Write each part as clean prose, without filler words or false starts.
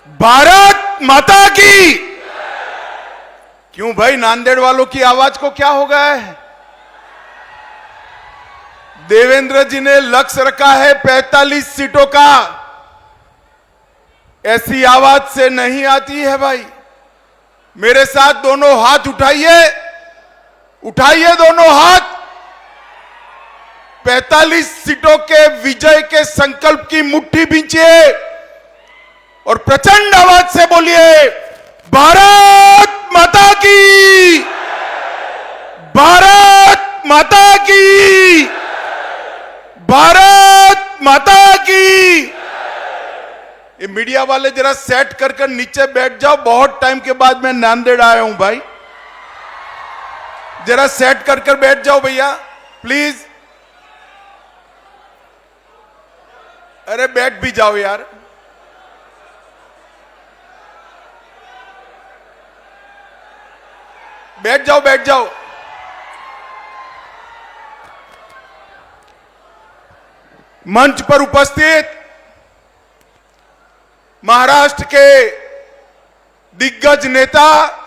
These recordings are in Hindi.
भारत माता की। क्यों भाई, नांदेड़ वालों की आवाज को क्या हो गया है? देवेंद्र जी ने लक्ष्य रखा है 45 सीटों का। ऐसी आवाज से नहीं आती है भाई। मेरे साथ दोनों हाथ उठाइए, उठाइए दोनों हाथ। 45 सीटों के विजय के संकल्प की मुट्ठी भींचिए और प्रचंड आवाज से बोलिए, भारत माता की, भारत माता की, भारत माता की। ये मीडिया वाले जरा सेट कर नीचे बैठ जाओ। बहुत टाइम के बाद मैं नांदेड़ आया हूं भाई, जरा सेट कर बैठ जाओ भैया प्लीज। अरे बैठ भी जाओ यार। बैठ जाओ, बैठ जाओ। मंच पर उपस्थित महाराष्ट्र के दिग्गज नेता,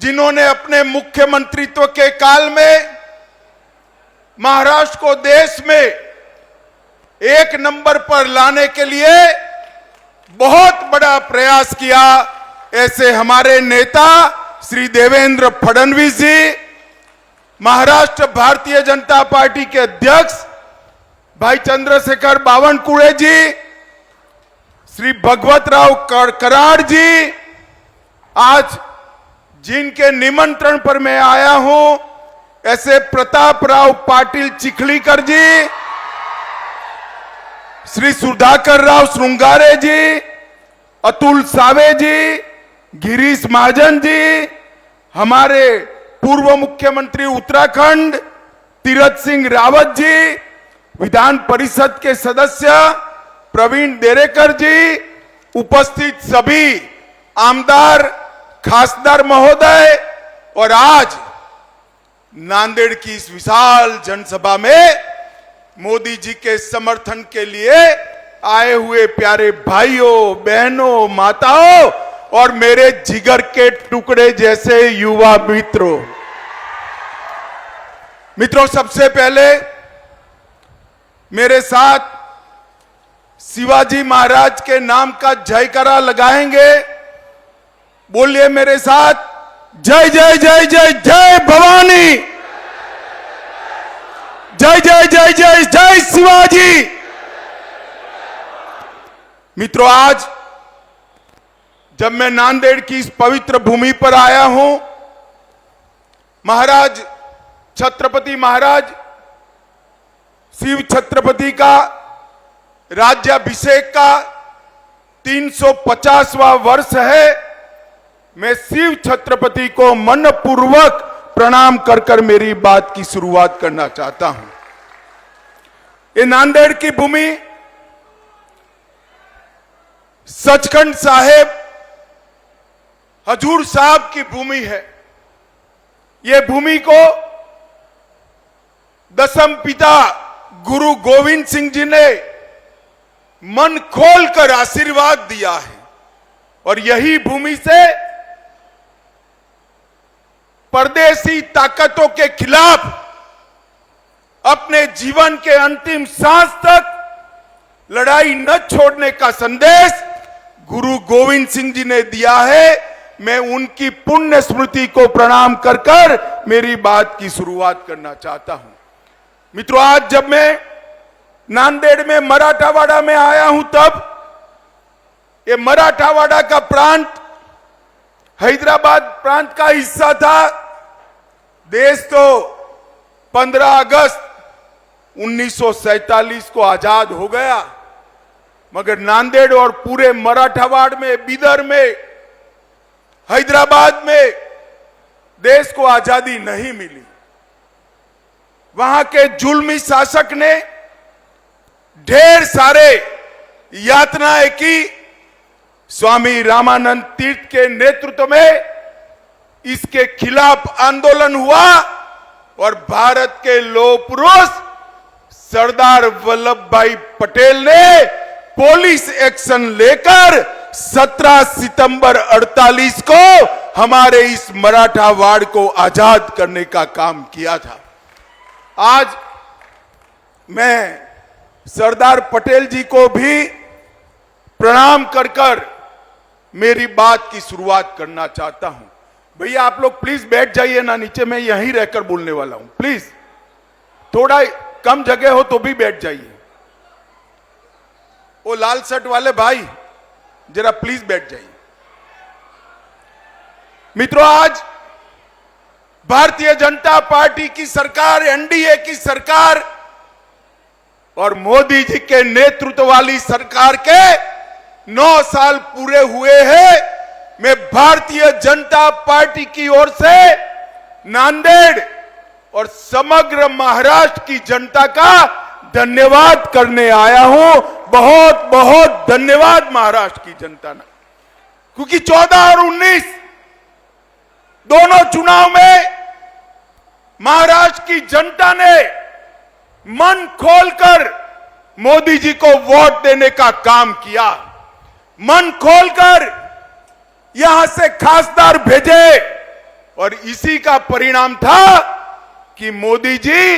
जिन्होंने अपने मुख्यमंत्रित्व के काल में महाराष्ट्र को देश में एक नंबर पर लाने के लिए बहुत बड़ा प्रयास किया, ऐसे हमारे नेता श्री देवेंद्र फडणवीस जी, महाराष्ट्र भारतीय जनता पार्टी के अध्यक्ष भाई चंद्रशेखर बावनकुळे जी, श्री भगवतराव कराड़ जी, आज जिनके निमंत्रण पर मैं आया हूं, ऐसे प्रताप राव पाटिल चिखलीकर जी, श्री सुधाकर राव श्रृंगारे जी, अतुल सावे जी, गिरीश महाजन जी, हमारे पूर्व मुख्यमंत्री उत्तराखंड तीरथ सिंह रावत जी, विधान परिषद के सदस्य प्रवीण देरेकर जी, उपस्थित सभी आमदार खासदार महोदय, और आज नांदेड़ की इस विशाल जनसभा में मोदी जी के समर्थन के लिए आए हुए प्यारे भाइयों, बहनों, माताओं और मेरे जिगर के टुकड़े जैसे युवा मित्रों, सबसे पहले मेरे साथ शिवाजी महाराज के नाम का जयकारा लगाएंगे। बोलिए मेरे साथ, जय जय जय जय जय भवानी, जय जय जय जय जय शिवाजी। मित्रों, आज जब मैं नांदेड़ की इस पवित्र भूमि पर आया हूं, महाराज छत्रपति महाराज शिव छत्रपति का राज्याभिषेक का 350वां वर्ष है। मैं शिव छत्रपति को मनपूर्वक प्रणाम कर मेरी बात की शुरुआत करना चाहता हूं। ये नांदेड़ की भूमि सचखंड साहेब हजूर साहब की भूमि है। ये भूमि को दसम पिता गुरु गोविंद सिंह जी ने मन खोलकर आशीर्वाद दिया है, और यही भूमि से परदेशी ताकतों के खिलाफ अपने जीवन के अंतिम सांस तक लड़ाई न छोड़ने का संदेश गुरु गोविंद सिंह जी ने दिया है। मैं उनकी पुण्य स्मृति को प्रणाम कर मेरी बात की शुरुआत करना चाहता हूं। मित्रों, आज जब मैं नांदेड़ में मराठावाड़ा में आया हूं, तब ये मराठावाड़ा का प्रांत हैदराबाद प्रांत का हिस्सा था। देश तो 15 अगस्त 1947 को आजाद हो गया, मगर नांदेड़ और पूरे मराठावाड़ में, बीदर में, हैदराबाद में देश को आजादी नहीं मिली। वहां के जुल्मी शासक ने ढेर सारे यातनाएं की। स्वामी रामानंद तीर्थ के नेतृत्व में इसके खिलाफ आंदोलन हुआ और भारत के लौह पुरुष सरदार वल्लभ भाई पटेल ने पुलिस एक्शन लेकर 17 सितंबर 48 को हमारे इस मराठा वाड़ को आजाद करने का काम किया था। आज मैं सरदार पटेल जी को भी प्रणाम कर कर मेरी बात की शुरुआत करना चाहता हूं। भैया आप लोग प्लीज बैठ जाइए ना नीचे, मैं यहीं रहकर बोलने वाला हूं। प्लीज थोड़ा कम जगह हो तो भी बैठ जाइए। वो लाल शर्ट वाले भाई जरा प्लीज बैठ जाइए। मित्रों, आज भारतीय जनता पार्टी की सरकार, एनडीए की सरकार और मोदी जी के नेतृत्व वाली सरकार के 9 साल पूरे हुए हैं। मैं भारतीय जनता पार्टी की ओर से नांदेड़ और समग्र महाराष्ट्र की जनता का धन्यवाद करने आया हूं। बहुत बहुत धन्यवाद महाराष्ट्र की जनता ने, क्योंकि 14 और 19 दोनों चुनाव में महाराष्ट्र की जनता ने मन खोलकर मोदी जी को वोट देने का काम किया। मन खोलकर यहां से खासदार भेजे और इसी का परिणाम था कि मोदी जी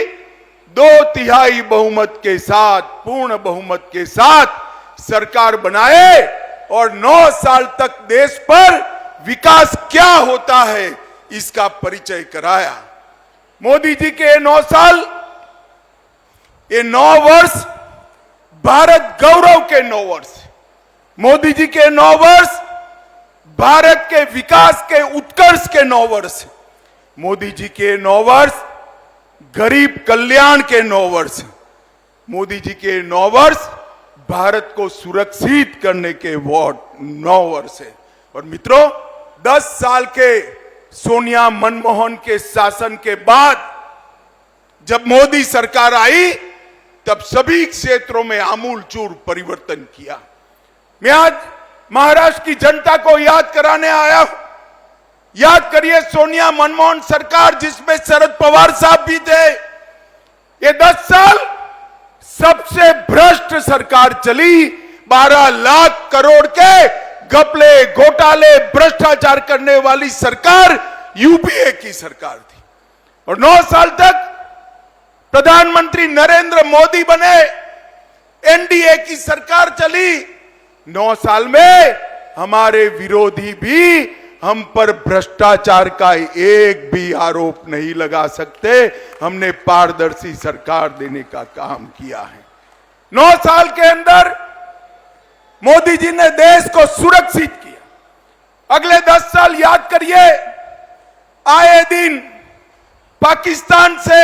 2/3 बहुमत के साथ, पूर्ण बहुमत के साथ सरकार बनाए और 9 साल तक देश पर विकास क्या होता है इसका परिचय कराया। मोदी जी के 9 साल, ये 9 वर्ष भारत गौरव के 9 वर्ष। मोदी जी के 9 वर्ष भारत के विकास के उत्कर्ष के 9 वर्ष। मोदी जी के 9 वर्ष गरीब कल्याण के 9 वर्ष। मोदी जी के 9 वर्ष भारत को सुरक्षित करने के 9 वर्ष है। और मित्रों, 10 साल के सोनिया मनमोहन के शासन के बाद जब मोदी सरकार आई तब सभी क्षेत्रों में आमूलचूल परिवर्तन किया। मैं आज महाराष्ट्र की जनता को याद कराने आया हूं। याद करिए सोनिया मनमोहन सरकार, जिसमें शरद पवार साहब भी थे। ये 10 साल सबसे भ्रष्ट सरकार चली। 12 लाख करोड़ के घपले, घोटाले, भ्रष्टाचार करने वाली सरकार यूपीए की सरकार थी। और 9 साल तक प्रधानमंत्री नरेंद्र मोदी बने, एनडीए की सरकार चली। 9 साल में हमारे विरोधी भी हम पर भ्रष्टाचार का एक भी आरोप नहीं लगा सकते। हमने पारदर्शी सरकार देने का काम किया है। 9 साल के अंदर मोदी जी ने देश को सुरक्षित किया। अगले 10 साल याद करिए, आए दिन पाकिस्तान से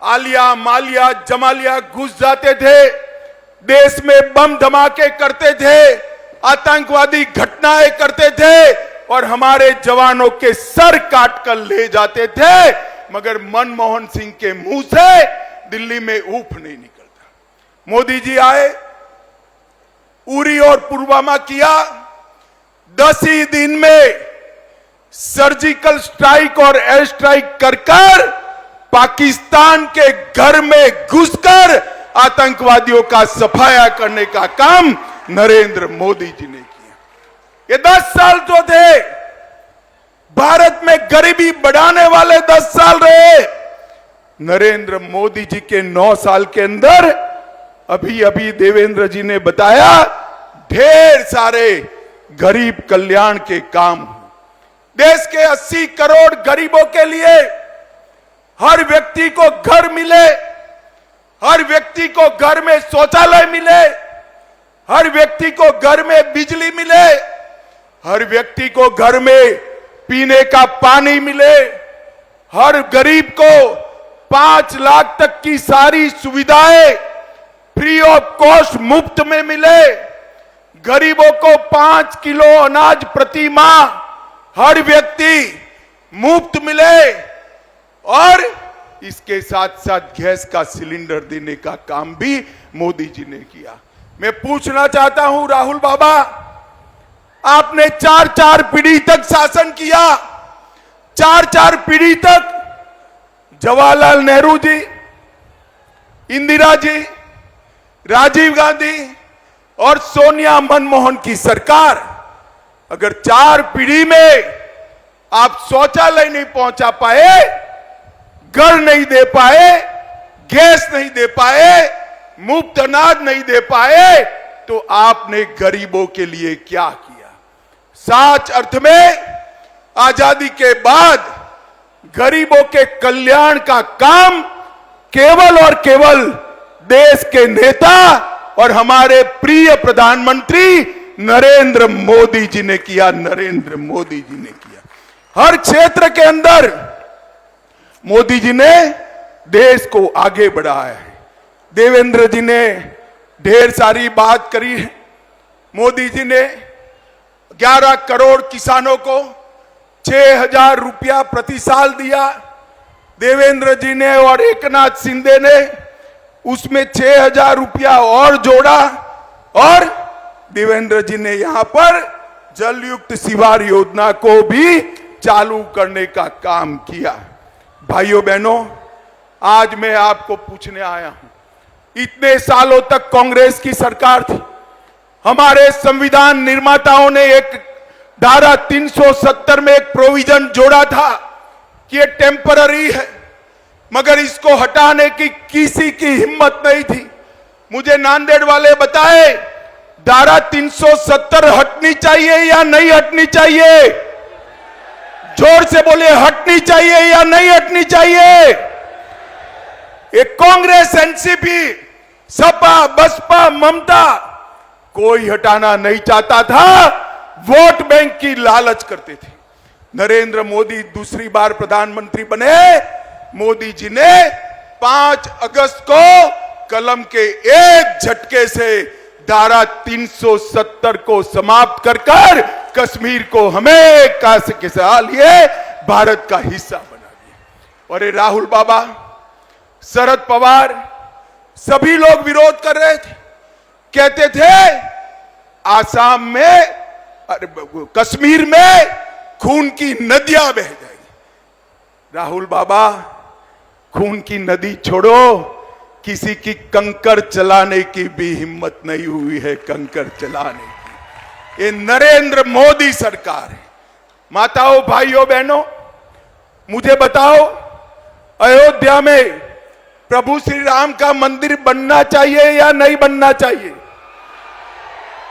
आलिया, मालिया, जमालिया घुस जाते थे, देश में बम धमाके करते थे, आतंकवादी घटनाएं करते थे और हमारे जवानों के सर काट कर ले जाते थे। मगर मनमोहन सिंह के मुंह से दिल्ली में ऊफ नहीं निकलता। मोदी जी आए, उरी और पुलवामा किया। 10 ही दिन में सर्जिकल स्ट्राइक और एयर स्ट्राइक कर कर पाकिस्तान के घर में घुसकर आतंकवादियों का सफाया करने का काम नरेंद्र मोदी जी ने किया। ये 10 साल जो थे भारत में गरीबी बढ़ाने वाले 10 साल रहे। नरेंद्र मोदी जी के 9 साल के अंदर अभी अभी देवेंद्र जी ने बताया, ढेर सारे गरीब कल्याण के काम। देश के 80 करोड़ गरीबों के लिए हर व्यक्ति को घर मिले, हर व्यक्ति को घर में शौचालय मिले, हर व्यक्ति को घर में बिजली मिले, हर व्यक्ति को घर में पीने का पानी मिले, हर गरीब को 5 लाख तक की सारी सुविधाएं फ्री ऑफ कॉस्ट मुफ्त में मिले, गरीबों को 5 किलो अनाज प्रति माह हर व्यक्ति मुफ्त मिले और इसके साथ साथ गैस का सिलेंडर देने का काम भी मोदी जी ने किया। मैं पूछना चाहता हूं राहुल बाबा, आपने 4 पीढ़ी तक शासन किया। 4 पीढ़ी तक जवाहरलाल नेहरू जी, इंदिरा जी, राजीव गांधी, और सोनिया मनमोहन की सरकार अगर 4 पीढ़ी में आप शौचालय नहीं पहुंचा पाए, घर नहीं दे पाए, गैस नहीं दे पाए, मुफ्त अनाज नहीं दे पाए, तो आपने गरीबों के लिए क्या किया? सच अर्थ में आजादी के बाद गरीबों के कल्याण का काम केवल और केवल देश के नेता और हमारे प्रिय प्रधानमंत्री नरेंद्र मोदी जी ने किया। नरेंद्र मोदी जी ने किया। हर क्षेत्र के अंदर मोदी जी ने देश को आगे बढ़ाया है। देवेंद्र जी ने ढेर सारी बात करी है। मोदी जी ने 11 करोड़ किसानों को 6,000 रुपया प्रति साल दिया। देवेंद्र जी ने और एकनाथ शिंदे ने उसमें 6,000 रुपया और जोड़ा और देवेंद्र जी ने यहां पर जलयुक्त शिवार योजना को भी चालू करने का काम किया। भाइयों बहनों, आज मैं आपको पूछने आया हूं, इतने सालों तक कांग्रेस की सरकार थी। हमारे संविधान निर्माताओं ने एक धारा 370 में एक प्रोविजन जोड़ा था कि ये टेम्पररी है, मगर इसको हटाने की किसी की हिम्मत नहीं थी। मुझे नांदेड़ वाले बताए, धारा 370 हटनी चाहिए या नहीं हटनी चाहिए? जोर से बोले, हटनी चाहिए या नहीं हटनी चाहिए? एक कांग्रेस, एनसीपी, सपा, बसपा, ममता कोई हटाना नहीं चाहता था, वोट बैंक की लालच करते थे। नरेंद्र मोदी दूसरी बार प्रधानमंत्री बने। मोदी जी ने 5 अगस्त को कलम के एक झटके से धारा 370 को समाप्त कर कश्मीर को हमेशा के लिए भारत का हिस्सा बना दिया। और ये राहुल बाबा, शरद पवार, सभी लोग विरोध कर रहे थे। कहते थे आसाम में, कश्मीर में खून की नदियां बह जाएगी। राहुल बाबा, खून की नदी छोड़ो, किसी की कंकर चलाने की भी हिम्मत नहीं हुई है, कंकर चलाने की। ये नरेंद्र मोदी सरकार है। माताओं, भाइयों, बहनों, मुझे बताओ, अयोध्या में प्रभु श्री राम का मंदिर बनना चाहिए या नहीं बनना चाहिए?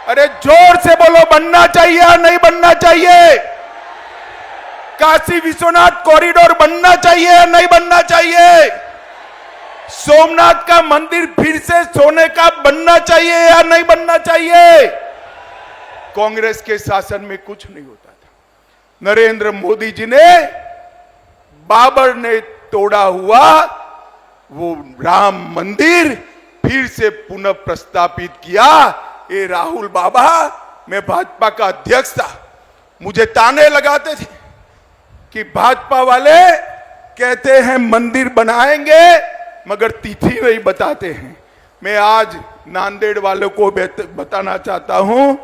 अरे जोर से बोलो, बनना चाहिए या नहीं बनना चाहिए? काशी विश्वनाथ कॉरिडोर बनना चाहिए या नहीं बनना चाहिए? सोमनाथ का मंदिर फिर से सोने का बनना चाहिए या नहीं बनना चाहिए? कांग्रेस के शासन में कुछ नहीं होता था। नरेंद्र मोदी जी ने बाबर ने तोड़ा हुआ वो राम मंदिर फिर से पुनः प्रस्तापित किया। ये राहुल बाबा, मैं भाजपा का अध्यक्ष था, मुझे ताने लगाते थे कि भाजपा वाले कहते हैं मंदिर बनाएंगे मगर तिथि नहीं बताते हैं। मैं आज नांदेड़ वालों को बताना चाहता हूं,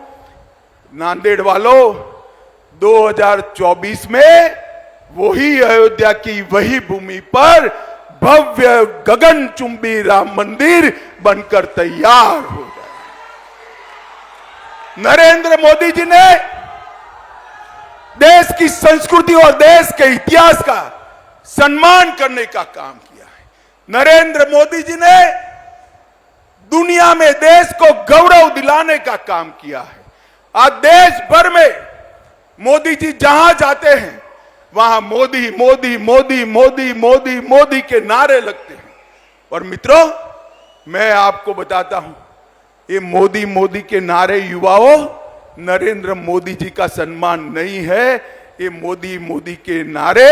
नांदेड़ वालों, 2024 में वही अयोध्या की वही भूमि पर भव्य गगनचुंबी राम मंदिर बनकर तैयार हो जाए। नरेंद्र मोदी जी ने देश की संस्कृति और देश के इतिहास का सम्मान करने का काम किया है। नरेंद्र मोदी जी ने दुनिया में देश को गौरव दिलाने का काम किया है। आज देश भर में मोदी जी जहां जाते हैं वहां मोदी मोदी मोदी मोदी मोदी मोदी के नारे लगते हैं। और मित्रों, मैं आपको बताता हूं, ये मोदी मोदी के नारे युवाओं नरेंद्र मोदी जी का सम्मान नहीं है। ये मोदी मोदी के नारे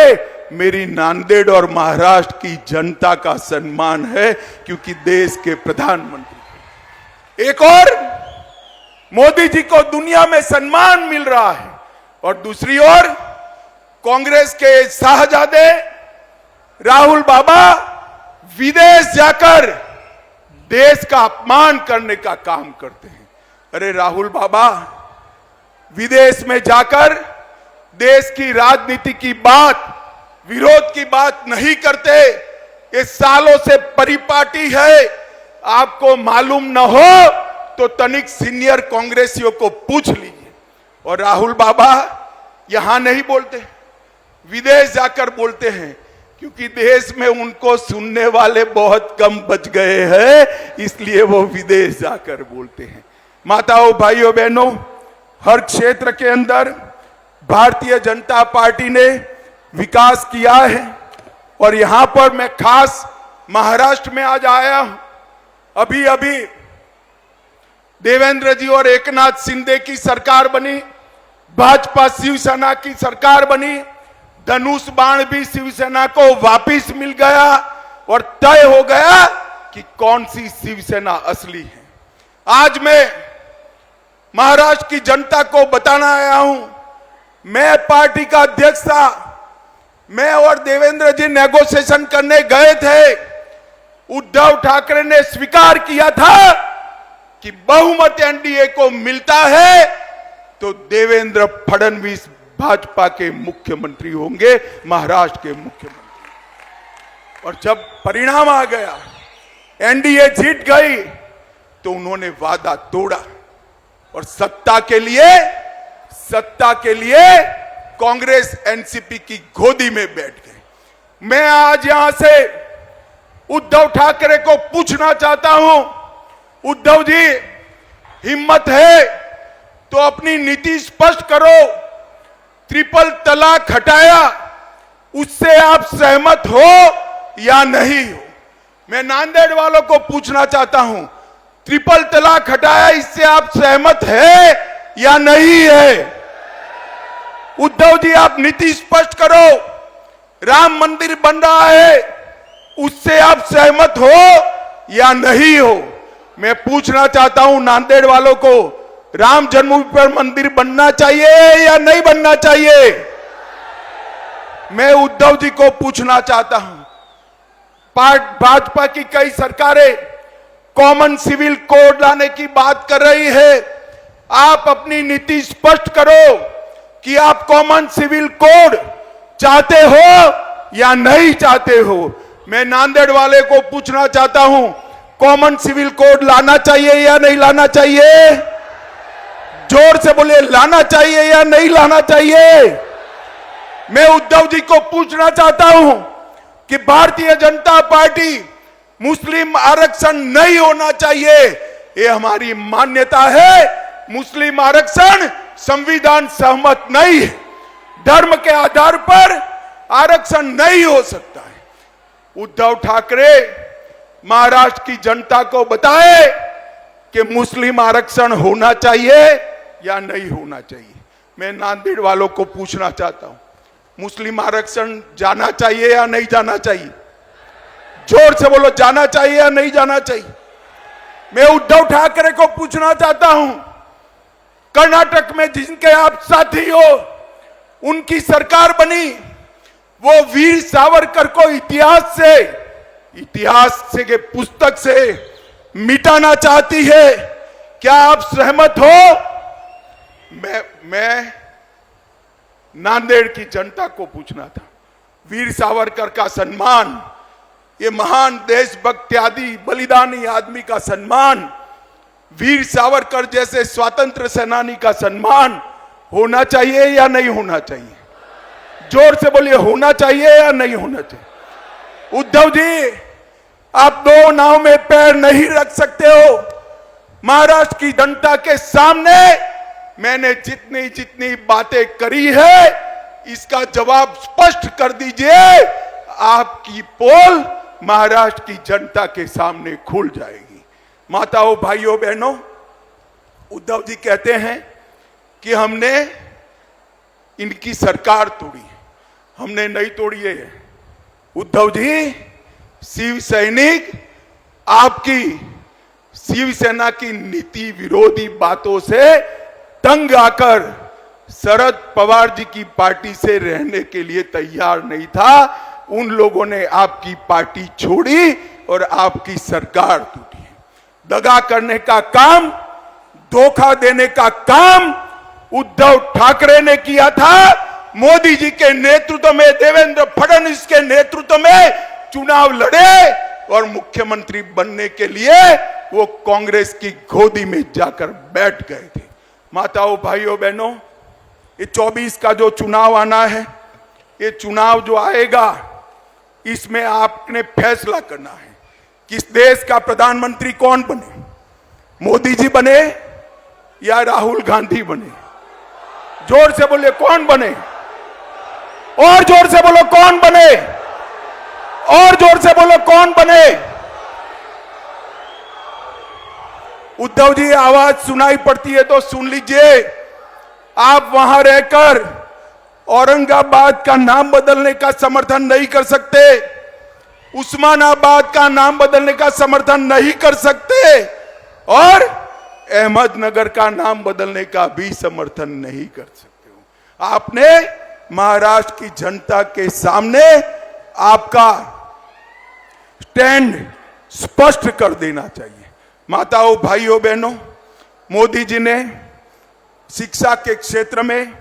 मेरी नांदेड़ और महाराष्ट्र की जनता का सम्मान है, क्योंकि देश के प्रधानमंत्री। एक और मोदी जी को दुनिया में सम्मान मिल रहा है और दूसरी ओर कांग्रेस के शाहजादे राहुल बाबा विदेश जाकर देश का अपमान करने का काम करते हैं। अरे राहुल बाबा, विदेश में जाकर देश की राजनीति की बात, विरोध की बात नहीं करते। ये सालों से परिपाटी है। आपको मालूम न हो तो तनिक सीनियर कांग्रेसियों को पूछ लीजिए। और राहुल बाबा यहां नहीं बोलते, विदेश जाकर बोलते हैं, क्योंकि देश में उनको सुनने वाले बहुत कम बच गए हैं, इसलिए वो विदेश जाकर बोलते हैं। माताओं, भाइयों, बहनों, हर क्षेत्र के अंदर भारतीय जनता पार्टी ने विकास किया है। और यहां पर मैं खास महाराष्ट्र में आज आया हूं। अभी अभी देवेंद्र जी और एकनाथ शिंदे की सरकार बनी, भाजपा शिवसेना की सरकार बनी, धनुष बाण भी शिवसेना को वापिस मिल गया और तय हो गया कि कौन सी शिवसेना असली है। आज मैं महाराष्ट्र की जनता को बताना आया हूं, मैं पार्टी का अध्यक्ष था, मैं और देवेंद्र जी नेगोशिएशन करने गए थे। उद्धव ठाकरे ने स्वीकार किया था कि बहुमत एनडीए को मिलता है तो देवेंद्र फडणवीस भाजपा के मुख्यमंत्री होंगे, महाराष्ट्र के मुख्यमंत्री। और जब परिणाम आ गया, एनडीए जीत गई, तो उन्होंने वादा तोड़ा और सत्ता के लिए कांग्रेस एनसीपी की गोदी में बैठ गए। मैं आज यहां से उद्धव ठाकरे को पूछना चाहता हूं, उद्धव जी, हिम्मत है तो अपनी नीति स्पष्ट करो। ट्रिपल तलाक हटाया, उससे आप सहमत हो या नहीं हो? मैं नांदेड़ वालों को पूछना चाहता हूं, ट्रिपल तलाक हटाया, इससे आप सहमत है या नहीं है? उद्धव जी, आप नीति स्पष्ट करो। राम मंदिर बन रहा है, उससे आप सहमत हो या नहीं हो? मैं पूछना चाहता हूं नांदेड़ वालों को, राम जन्मभूमि पर मंदिर बनना चाहिए या नहीं बनना चाहिए? मैं उद्धव जी को पूछना चाहता हूं, भाजपा की कई सरकारें कॉमन सिविल कोड लाने की बात कर रही है। आप अपनी नीति स्पष्ट करो कि आप कॉमन सिविल कोड चाहते हो या नहीं चाहते हो। मैं नांदेड़ वाले को पूछना चाहता हूं, कॉमन सिविल कोड लाना चाहिए या नहीं लाना चाहिए? जोर से बोलिए, लाना चाहिए या नहीं लाना चाहिए? मैं उद्धव जी को पूछना चाहता हूं कि भारतीय जनता पार्टी, मुस्लिम आरक्षण नहीं होना चाहिए, ये हमारी मान्यता है। मुस्लिम आरक्षण संविधान सहमत नहीं है, धर्म के आधार पर आरक्षण नहीं हो सकता है। उद्धव ठाकरे महाराष्ट्र की जनता को बताए कि मुस्लिम आरक्षण होना चाहिए या नहीं होना चाहिए। मैं नांदेड़ वालों को पूछना चाहता हूं, मुस्लिम आरक्षण जाना चाहिए या नहीं जाना चाहिए? जोर से बोलो, जाना चाहिए या नहीं जाना चाहिए? मैं उद्धव ठाकरे को पूछना चाहता हूं, कर्नाटक में जिनके आप साथी हो, उनकी सरकार बनी, वो वीर सावरकर को इतिहास के पुस्तक से मिटाना चाहती है। क्या आप सहमत हो? मैं नांदेड़ की जनता को पूछना था, वीर सावरकर का सम्मान, ये महान देशभक्त आदि बलिदानी आदमी का सम्मान, वीर सावरकर जैसे स्वतंत्र सेनानी का सम्मान होना चाहिए या नहीं होना चाहिए? जोर से बोलिए, होना चाहिए या नहीं होना चाहिए? उद्धव जी, आप दो नाव में पैर नहीं रख सकते हो। महाराष्ट्र की जनता के सामने मैंने जितनी बातें करी है, इसका जवाब स्पष्ट कर दीजिए। आपकी पोल महाराष्ट्र की जनता के सामने खुल जाएगी। माताओं, भाइयों, बहनों, उद्धव जी कहते हैं कि हमने इनकी सरकार तोड़ी, हमने नहीं तोड़ी है। उद्धव जी, शिव सैनिक आपकी शिवसेना की नीति विरोधी बातों से तंग आकर शरद पवार जी की पार्टी से रहने के लिए तैयार नहीं था। उन लोगों ने आपकी पार्टी छोड़ी और आपकी सरकार टूटी। दगा करने का काम, धोखा देने का काम उद्धव ठाकरे ने किया था। मोदी जी के नेतृत्व में, देवेंद्र फडणवीस के नेतृत्व में चुनाव लड़े और मुख्यमंत्री बनने के लिए वो कांग्रेस की गोदी में जाकर बैठ गए थे। माताओं, भाइयों, बहनों, ये 24 का जो चुनाव आना है, ये चुनाव जो आएगा, इसमें आपने फैसला करना है किस देश का प्रधानमंत्री कौन बने, मोदी जी बने या राहुल गांधी बने। जोर से बोले कौन बने, और जोर से बोलो कौन बने, और जोर से बोलो कौन बने। उद्धव जी, आवाज सुनाई पड़ती है तो सुन लीजिए। आप वहां रहकर औरंगाबाद का नाम बदलने का समर्थन नहीं कर सकते, उस्मानाबाद का नाम बदलने का समर्थन नहीं कर सकते, और अहमदनगर का नाम बदलने का भी समर्थन नहीं कर सकते हो। आपने महाराष्ट्र की जनता के सामने आपका स्टैंड स्पष्ट कर देना चाहिए। माताओं, भाइयों, बहनों, मोदी जी ने शिक्षा के क्षेत्र में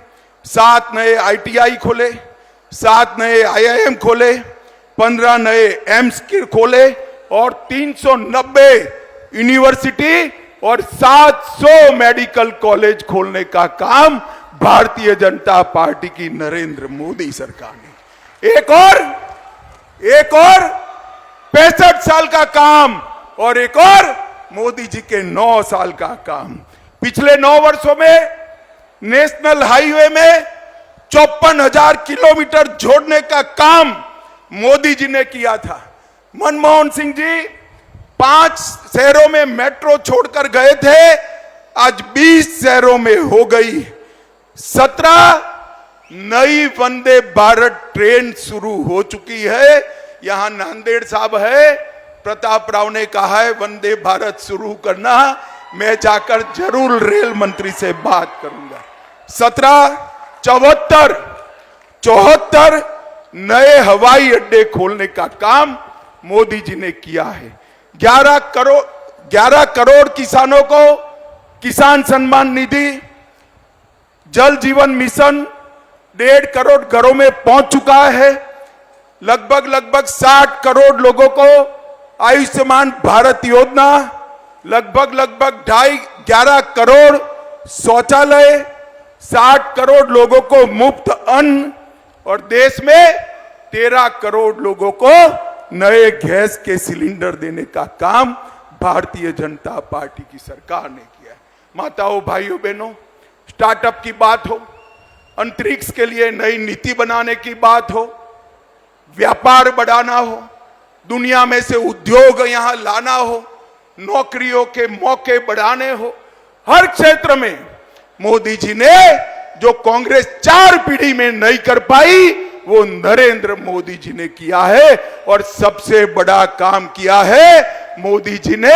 7 नए ITI खोले, 7 नए IIM खोले, 15 नए एम्स खोले, और 390 यूनिवर्सिटी और 700 मेडिकल कॉलेज खोलने का काम भारतीय जनता पार्टी की नरेंद्र मोदी सरकार ने। एक और 65 साल का काम, और एक और मोदी जी के 9 साल का काम। पिछले 9 वर्षों में नेशनल हाईवे में 54,000 किलोमीटर जोड़ने का काम मोदी जी ने किया था। मनमोहन सिंह जी 5 शहरों में मेट्रो छोड़कर गए थे, आज 20 शहरों में हो गई। 17 नई वंदे भारत ट्रेन शुरू हो चुकी है। यहां नांदेड़ साहब है, प्रताप राव ने कहा है वंदे भारत शुरू करना, मैं जाकर जरूर रेल मंत्री से बात करूंगा। 74 नए हवाई अड्डे खोलने का काम मोदी जी ने किया है। 11 करोड़ किसानों को किसान सम्मान निधि, जल जीवन मिशन 1.5 करोड़ घरों में पहुंच चुका है। लगभग 60 करोड़ लोगों को आयुष्मान भारत योजना, लगभग 11 करोड़ शौचालय, 60 करोड़ लोगों को मुफ्त अन्न, और देश में 13 करोड़ लोगों को नए गैस के सिलेंडर देने का काम भारतीय जनता पार्टी की सरकार ने किया है। माताओं, भाइयों, बहनों, स्टार्टअप की बात हो, अंतरिक्ष के लिए नई नीति बनाने की बात हो, व्यापार बढ़ाना हो, दुनिया में से उद्योग यहां लाना हो, नौकरियों के मौके बढ़ाने हो, हर क्षेत्र में मोदी जी ने जो कांग्रेस 4 पीढ़ी में नहीं कर पाई, वो नरेंद्र मोदी जी ने किया है। और सबसे बड़ा काम किया है, मोदी जी ने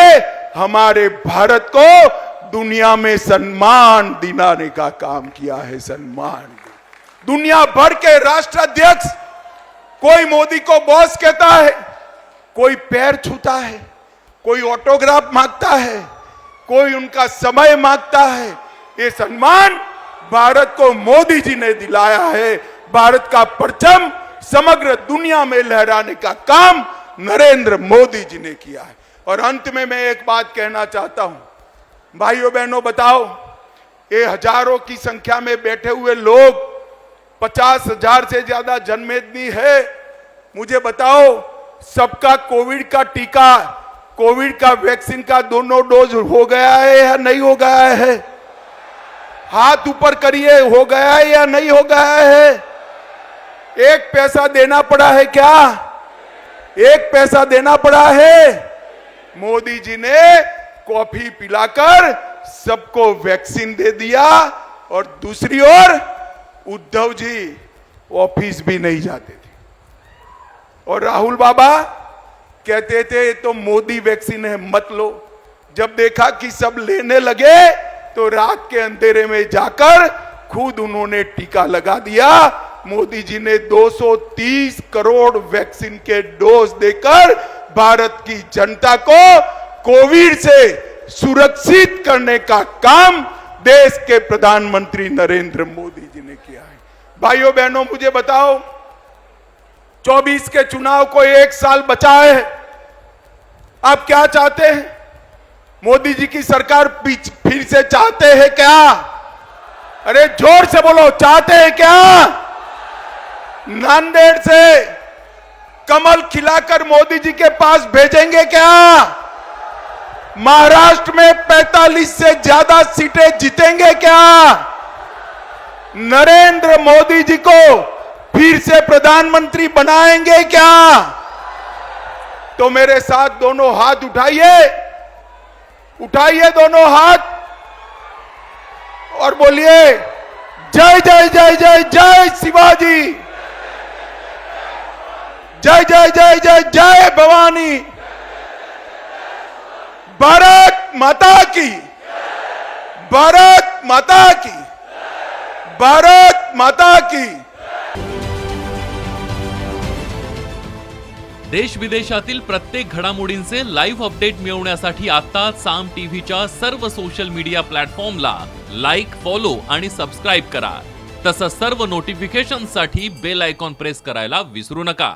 हमारे भारत को दुनिया में सम्मान दिलाने का काम किया है। सम्मान, दुनिया भर के राष्ट्राध्यक्ष कोई मोदी को बॉस कहता है, कोई पैर छूता है, कोई ऑटोग्राफ मांगता है, कोई उनका समय मांगता है। ये सम्मान भारत को मोदी जी ने दिलाया है। भारत का परचम समग्र दुनिया में लहराने का काम नरेंद्र मोदी जी ने किया है। और अंत में मैं एक बात कहना चाहता हूं, भाइयों बहनों, बताओ, ये हजारों की संख्या में बैठे हुए लोग, 50,000 से ज्यादा जनमेदनी है, मुझे बताओ, सबका कोविड का टीका, कोविड का वैक्सीन का दोनों डोज हो गया है या नहीं हो गया है? हाथ ऊपर करिए, हो गया है या नहीं हो गया है? एक पैसा देना पड़ा है क्या? एक पैसा देना पड़ा है? मोदी जी ने कॉफी पिलाकर सबको वैक्सीन दे दिया। और दूसरी ओर उद्धव जी ऑफिस भी नहीं जाते थे, और राहुल बाबा कहते थे तो मोदी वैक्सीन है, मत लो। जब देखा कि सब लेने लगे तो रात के अंधेरे में जाकर खुद उन्होंने टीका लगा दिया। मोदी जी ने 230 करोड़ वैक्सीन के डोज देकर भारत की जनता को कोविड से सुरक्षित करने का काम देश के प्रधानमंत्री नरेंद्र मोदी जी ने किया है। भाइयों बहनों, मुझे बताओ, 24 के चुनाव को 1 साल बचा है, आप क्या चाहते हैं? मोदी जी की सरकार फिर से चाहते हैं क्या? अरे जोर से बोलो, चाहते हैं क्या? नांदेड़ से कमल खिलाकर मोदी जी के पास भेजेंगे क्या? महाराष्ट्र में 45 से ज्यादा सीटें जीतेंगे क्या? नरेंद्र मोदी जी को फिर से प्रधानमंत्री बनाएंगे क्या? तो मेरे साथ दोनों हाथ उठाइए, उठाइए दोनों हाथ और बोलिए जय जय जय जय जय शिवाजी, जय जय जय जय जय भवानी, भारत माता की, भारत माता की, भारत माता की। देश विदेशातील प्रत्येक घडामोडींचे लाईव्ह अपडेट मिळवण्यासाठी आता साम टीव्हीच्या सर्व सोशल मीडिया प्लॅटफॉर्मला लाईक, फॉलो आणि सबस्क्राईब करा। तसंच सर्व नोटिफिकेशनसाठी बेल आयकॉन प्रेस करायला विसरू नका।